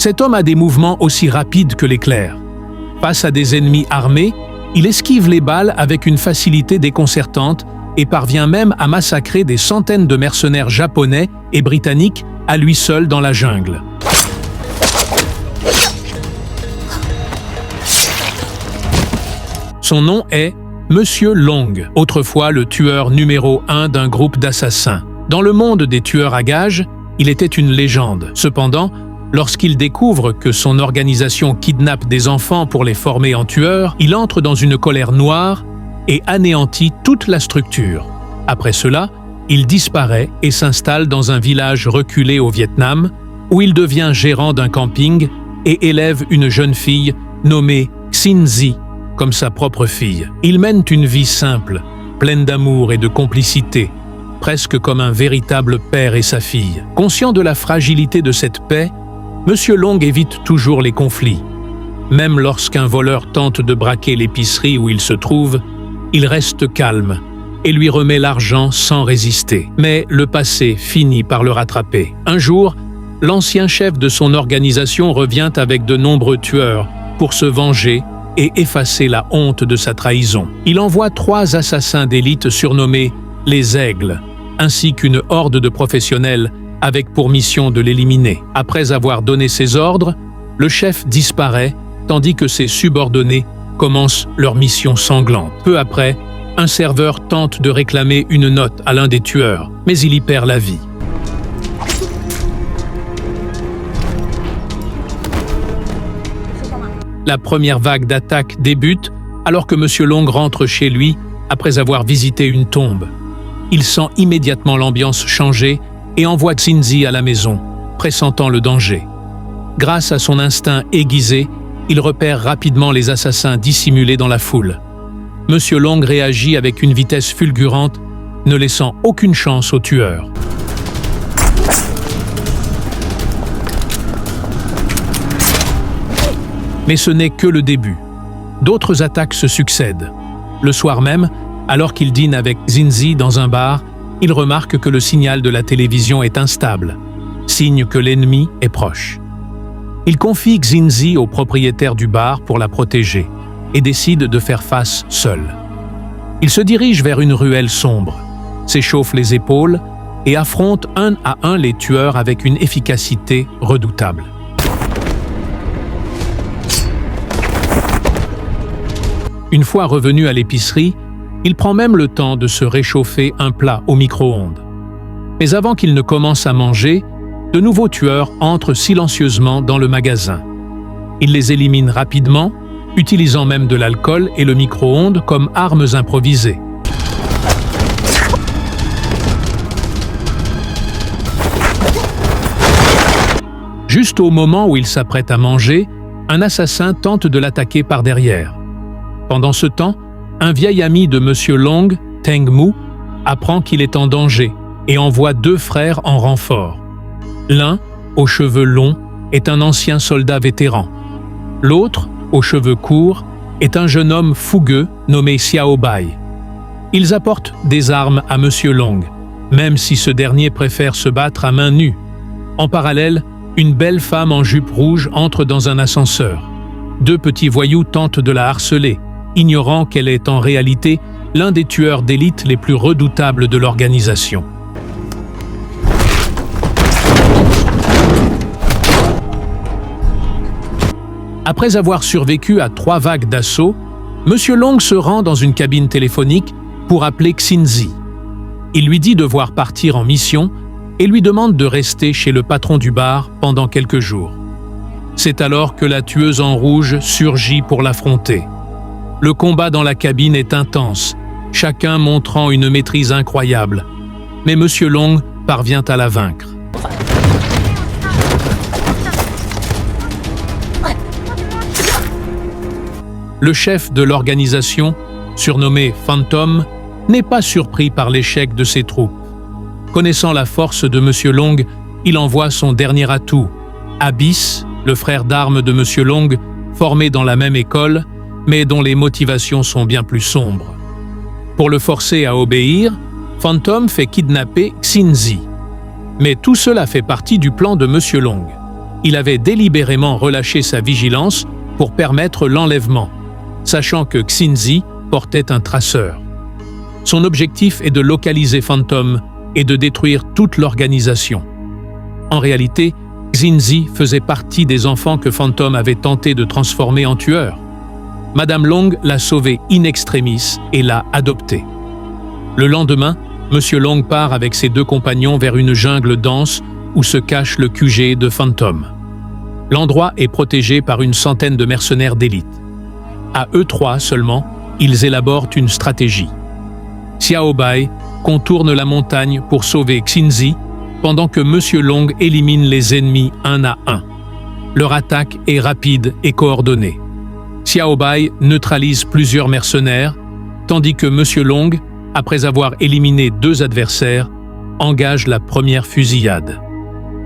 Cet homme a des mouvements aussi rapides que l'éclair. Face à des ennemis armés, il esquive les balles avec une facilité déconcertante et parvient même à massacrer des centaines de mercenaires japonais et britanniques à lui seul dans la jungle. Son nom est Monsieur Long, autrefois le tueur numéro 1 d'un groupe d'assassins. Dans le monde des tueurs à gages, il était une légende. Cependant, lorsqu'il découvre que son organisation kidnappe des enfants pour les former en tueurs, il entre dans une colère noire et anéantit toute la structure. Après cela, il disparaît et s'installe dans un village reculé au Vietnam, où il devient gérant d'un camping et élève une jeune fille nommée Xin Zi comme sa propre fille. Il mène une vie simple, pleine d'amour et de complicité, presque comme un véritable père et sa fille. Conscient de la fragilité de cette paix, Monsieur Long évite toujours les conflits. Même lorsqu'un voleur tente de braquer l'épicerie où il se trouve, il reste calme et lui remet l'argent sans résister. Mais le passé finit par le rattraper. Un jour, l'ancien chef de son organisation revient avec de nombreux tueurs pour se venger et effacer la honte de sa trahison. Il envoie 3 assassins d'élite surnommés les Aigles, ainsi qu'une horde de professionnels avec pour mission de l'éliminer. Après avoir donné ses ordres, le chef disparaît, tandis que ses subordonnés commencent leur mission sanglante. Peu après, un serveur tente de réclamer une note à l'un des tueurs, mais il y perd la vie. La première vague d'attaques débute alors que Monsieur Long rentre chez lui après avoir visité une tombe. Il sent immédiatement l'ambiance changer et envoie Xin Zi à la maison, pressentant le danger. Grâce à son instinct aiguisé, il repère rapidement les assassins dissimulés dans la foule. Monsieur Long réagit avec une vitesse fulgurante, ne laissant aucune chance aux tueurs. Mais ce n'est que le début. D'autres attaques se succèdent. Le soir même, alors qu'il dîne avec Xin Zi dans un bar, il remarque que le signal de la télévision est instable, signe que l'ennemi est proche. Il confie Xin Zi au propriétaire du bar pour la protéger et décide de faire face seul. Il se dirige vers une ruelle sombre, s'échauffe les épaules et affronte un à un les tueurs avec une efficacité redoutable. Une fois revenu à l'épicerie, il prend même le temps de se réchauffer un plat au micro-ondes. Mais avant qu'il ne commence à manger, de nouveaux tueurs entrent silencieusement dans le magasin. Il les élimine rapidement, utilisant même de l'alcool et le micro-ondes comme armes improvisées. Juste au moment où il s'apprête à manger, un assassin tente de l'attaquer par derrière. Pendant ce temps, un vieil ami de Monsieur Long, Teng Mu, apprend qu'il est en danger et envoie 2 frères en renfort. L'un, aux cheveux longs, est un ancien soldat vétéran. L'autre, aux cheveux courts, est un jeune homme fougueux nommé Xiao Bai. Ils apportent des armes à Monsieur Long, même si ce dernier préfère se battre à main nue. En parallèle, une belle femme en jupe rouge entre dans un ascenseur. 2 petits voyous tentent de la harceler, ignorant qu'elle est en réalité l'un des tueurs d'élite les plus redoutables de l'organisation. Après avoir survécu à 3 vagues d'assaut, Monsieur Long se rend dans une cabine téléphonique pour appeler Xin Zi. Il lui dit devoir partir en mission et lui demande de rester chez le patron du bar pendant quelques jours. C'est alors que la tueuse en rouge surgit pour l'affronter. Le combat dans la cabine est intense, chacun montrant une maîtrise incroyable. Mais Monsieur Long parvient à la vaincre. Le chef de l'organisation, surnommé Phantom, n'est pas surpris par l'échec de ses troupes. Connaissant la force de Monsieur Long, il envoie son dernier atout, Abyss, le frère d'armes de Monsieur Long, formé dans la même école, mais dont les motivations sont bien plus sombres. Pour le forcer à obéir, Phantom fait kidnapper Xin Zi. Mais tout cela fait partie du plan de Monsieur Long. il avait délibérément relâché sa vigilance pour permettre l'enlèvement, sachant que Xinzi portait un traceur. Son objectif est de localiser Phantom et de détruire toute l'organisation. En réalité, Xinzi faisait partie des enfants que Phantom avait tenté de transformer en tueurs. Madame Long l'a sauvé in extremis et l'a adopté. Le lendemain, Monsieur Long part avec ses deux compagnons vers une jungle dense où se cache le QG de Phantom. L'endroit est protégé par une centaine de mercenaires d'élite. À eux trois seulement, ils élaborent une stratégie. Xiao Bai contourne la montagne pour sauver Xinzi, pendant que Monsieur Long élimine les ennemis un à un. Leur attaque est rapide et coordonnée. Xiao Bai neutralise plusieurs mercenaires, tandis que Monsieur Long, après avoir éliminé deux adversaires, engage la première fusillade.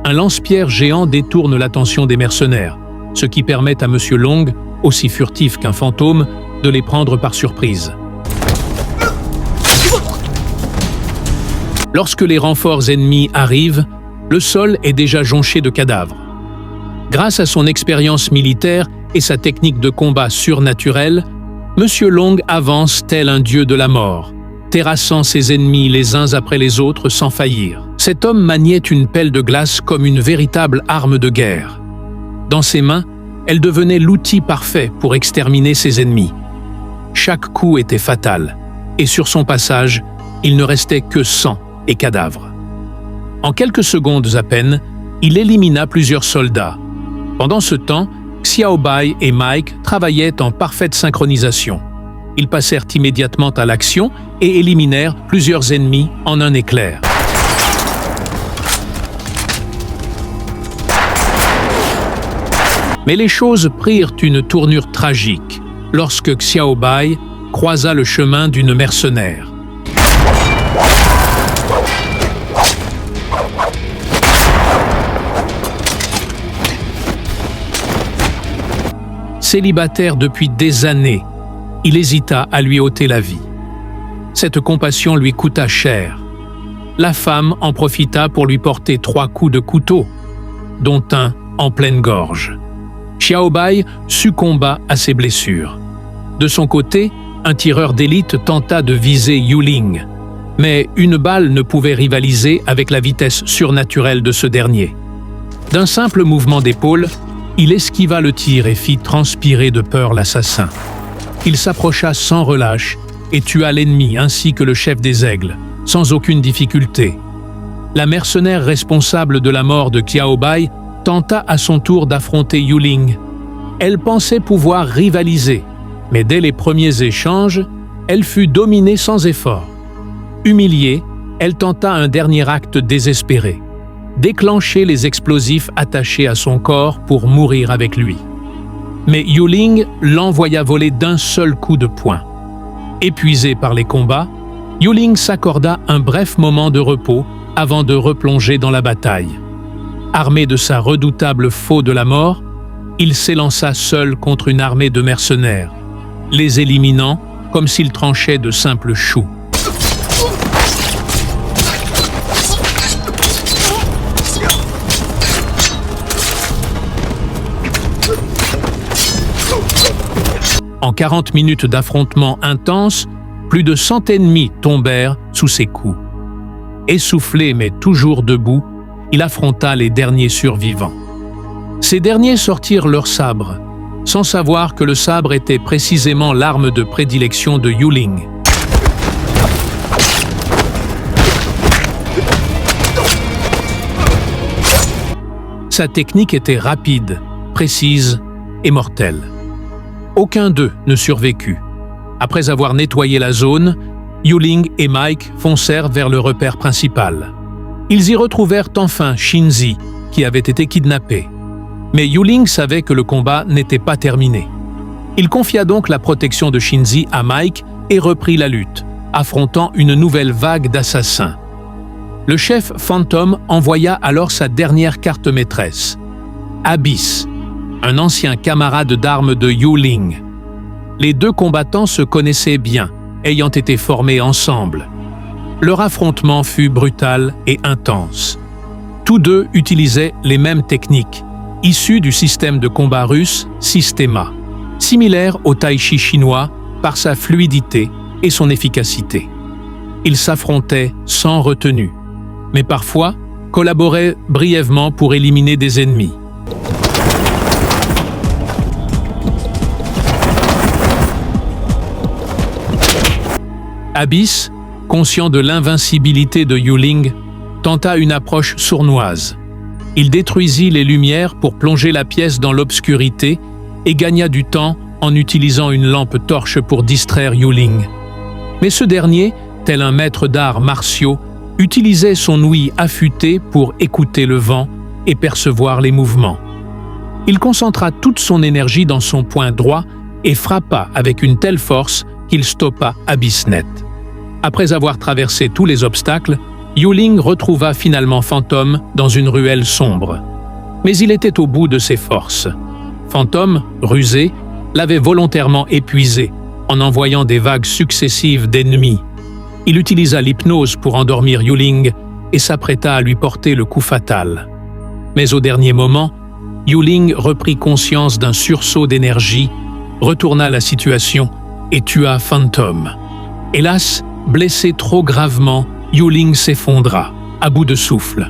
Un lance-pierre géant détourne l'attention des mercenaires, ce qui permet à Monsieur Long, aussi furtif qu'un fantôme, de les prendre par surprise. Lorsque les renforts ennemis arrivent, le sol est déjà jonché de cadavres. Grâce à son expérience militaire et sa technique de combat surnaturelle, Monsieur Long avance tel un dieu de la mort, terrassant ses ennemis les uns après les autres sans faillir. Cet homme maniait une pelle de glace comme une véritable arme de guerre. Dans ses mains, elle devenait l'outil parfait pour exterminer ses ennemis. Chaque coup était fatal, et sur son passage, il ne restait que sang et cadavres. En quelques secondes à peine, il élimina plusieurs soldats. Pendant ce temps, Xiao Bai et Mike travaillaient en parfaite synchronisation. Ils passèrent immédiatement à l'action et éliminèrent plusieurs ennemis en un éclair. Mais les choses prirent une tournure tragique lorsque Xiao Bai croisa le chemin d'une mercenaire. Célibataire depuis des années, il hésita à lui ôter la vie. Cette compassion lui coûta cher. La femme en profita pour lui porter 3 coups de couteau, dont un en pleine gorge. Xiao Bai succomba à ses blessures. De son côté, un tireur d'élite tenta de viser Yuling, mais une balle ne pouvait rivaliser avec la vitesse surnaturelle de ce dernier. D'un simple mouvement d'épaule, il esquiva le tir et fit transpirer de peur l'assassin. Il s'approcha sans relâche et tua l'ennemi ainsi que le chef des aigles, sans aucune difficulté. La mercenaire responsable de la mort de Xiao Bai tenta à son tour d'affronter Yuling. Elle pensait pouvoir rivaliser, mais dès les premiers échanges, elle fut dominée sans effort. Humiliée, elle tenta un dernier acte désespéré: déclencher les explosifs attachés à son corps pour mourir avec lui. Mais Yuling l'envoya voler d'un seul coup de poing. Épuisé par les combats, Yuling s'accorda un bref moment de repos avant de replonger dans la bataille. Armé de sa redoutable faux de la mort, il s'élança seul contre une armée de mercenaires, les éliminant comme s'il tranchait de simples choux. En 40 minutes d'affrontement intense, plus de 100 ennemis tombèrent sous ses coups. Essoufflé mais toujours debout, il affronta les derniers survivants. Ces derniers sortirent leurs sabres, sans savoir que le sabre était précisément l'arme de prédilection de Yuling. Sa technique était rapide, précise et mortelle. Aucun d'eux ne survécut. Après avoir nettoyé la zone, Yuling et Mike foncèrent vers le repère principal. Ils y retrouvèrent enfin Xinzi, qui avait été kidnappé. Mais Yuling savait que le combat n'était pas terminé. Il confia donc la protection de Xinzi à Mike et reprit la lutte, affrontant une nouvelle vague d'assassins. Le chef Phantom envoya alors sa dernière carte maîtresse, Abyss, un ancien camarade d'armes de Yuling. Les deux combattants se connaissaient bien, ayant été formés ensemble. Leur affrontement fut brutal et intense. Tous deux utilisaient les mêmes techniques, issu du système de combat russe Systema, similaire au tai chi chinois par sa fluidité et son efficacité. Ils s'affrontaient sans retenue, mais parfois collaboraient brièvement pour éliminer des ennemis. Abyss, conscient de l'invincibilité de Yu-Ling, tenta une approche sournoise. Il détruisit les lumières pour plonger la pièce dans l'obscurité et gagna du temps en utilisant une lampe torche pour distraire Yu-Ling. Mais ce dernier, tel un maître d'arts martiaux, utilisait son ouïe affûtée pour écouter le vent et percevoir les mouvements. Il concentra toute son énergie dans son poing droit et frappa avec une telle force qu'il stoppa Abyss net. Après avoir traversé tous les obstacles, Yu-Ling retrouva finalement Phantom dans une ruelle sombre. Mais il était au bout de ses forces. Phantom, rusé, l'avait volontairement épuisé en envoyant des vagues successives d'ennemis. Il utilisa l'hypnose pour endormir Yu-Ling et s'apprêta à lui porter le coup fatal. Mais au dernier moment, Yu-Ling reprit conscience d'un sursaut d'énergie, retourna la situation et tua Phantom. Hélas, blessé trop gravement, Yu-Ling s'effondra, à bout de souffle.